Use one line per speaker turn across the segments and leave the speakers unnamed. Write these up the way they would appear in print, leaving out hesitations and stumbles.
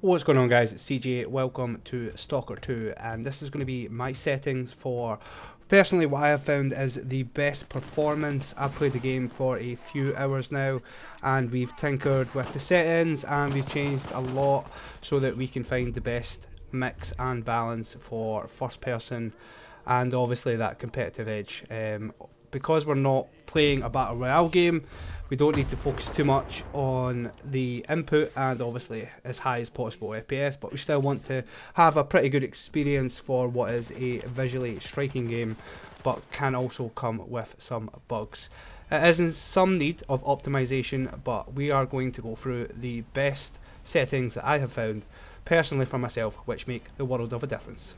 What's going on, guys? It's CJ. Welcome to Stalker 2, and this is going to be my settings for personally what I have found is the best performance. I've played the game for a few hours now, and we've tinkered with the settings and we've changed a lot so that we can find the best mix and balance for first person and obviously that competitive edge. Because we're not playing a battle royale game, we don't need to focus too much on the input and obviously as high as possible FPS, but we still want to have a pretty good experience for what is a visually striking game, but can also come with some bugs. It is in some need of optimization, but we are going to go through the best settings that I have found personally for myself, which make the world of a difference.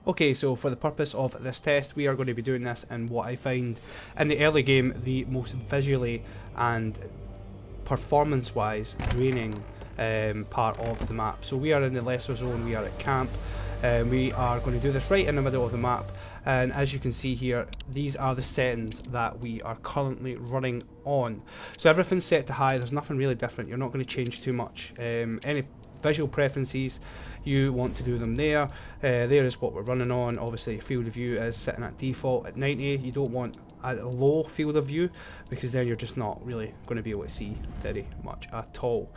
Okay, so for the purpose of this test, we are going to be doing this in what I find in the early game the most visually and performance-wise draining part of the map. So we are in the lesser zone, we are at camp, we are going to do this right in the middle of the map, and as you can see here, these are the settings that we are currently running on. So everything's set to high, there's nothing really different, you're not going to change too much. Any visual preferences, you want to do them there. There is what we're running on. Obviously field of view is sitting at default at 90. You don't want a low field of view because then you're just not really going to be able to see very much at all.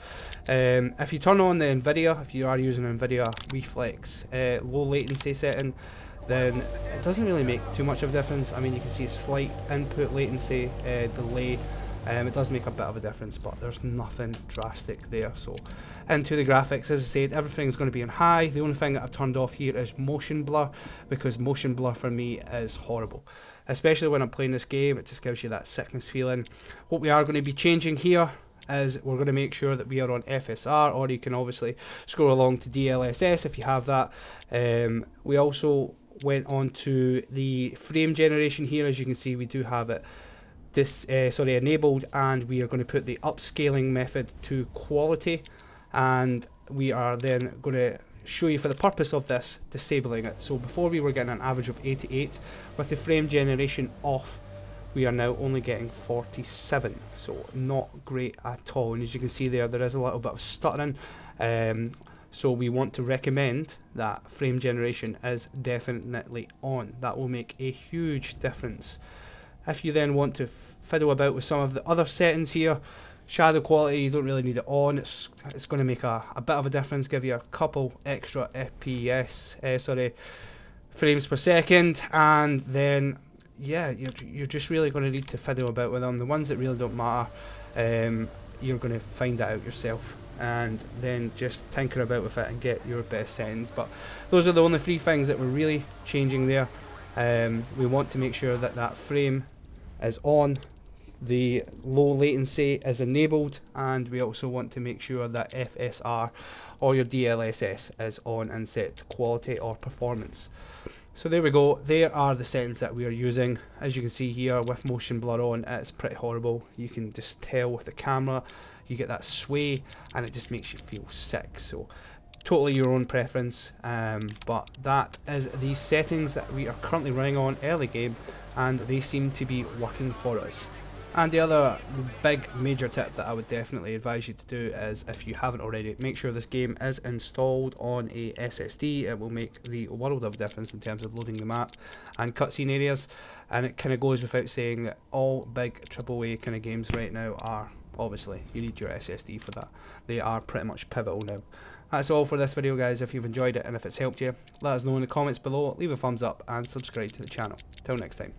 If you turn on the NVIDIA, if you are using NVIDIA Reflex low latency setting, then it doesn't really make too much of a difference. I mean, you can see a slight input latency delay. It does make a bit of a difference, but there's nothing drastic there. So into the graphics, as I said, everything's going to be on high. The only thing that I've turned off here is motion blur, because motion blur for me is horrible, especially when I'm playing this game. It just gives you that sickness feeling. What we are going to be changing here is we're going to make sure that we are on FSR, or you can obviously scroll along to DLSS if you have that. We also went on to the frame generation here. As you can see, we do have it enabled, and we are going to put the upscaling method to quality, and we are then going to show you for the purpose of this disabling it. So before we were getting an average of 88, with the frame generation off we are now only getting 47, so not great at all. And as you can see there is a little bit of stuttering, so we want to recommend that frame generation is definitely on. That will make a huge difference. If you then want to fiddle about with some of the other settings here, shadow quality, you don't really need it on. It's going to make a bit of a difference, give you a couple extra FPS, frames per second, and then yeah, you're just really going to need to fiddle about with them. The ones that really don't matter, you're going to find that out yourself, and then just tinker about with it and get your best settings. But those are the only three things that we're really changing there. We want to make sure that that frame is on, the low latency is enabled, and we also want to make sure that FSR or your DLSS is on and set to quality or performance. So there we go, there are the settings that we are using. As you can see here, with motion blur on, it's pretty horrible. You can just tell with the camera, you get that sway and it just makes you feel sick. So totally your own preference, but that is the settings that we are currently running on early game, and they seem to be working for us. And the other big major tip that I would definitely advise you to do is, if you haven't already, make sure this game is installed on a SSD. It will make the world of a difference in terms of loading the map and cutscene areas. And it kind of goes without saying that all big AAA kind of games right now are, obviously, you need your SSD for that. They are pretty much pivotal now. That's all for this video, guys. If you've enjoyed it and if it's helped you, let us know in the comments below, leave a thumbs up and subscribe to the channel. Till next time.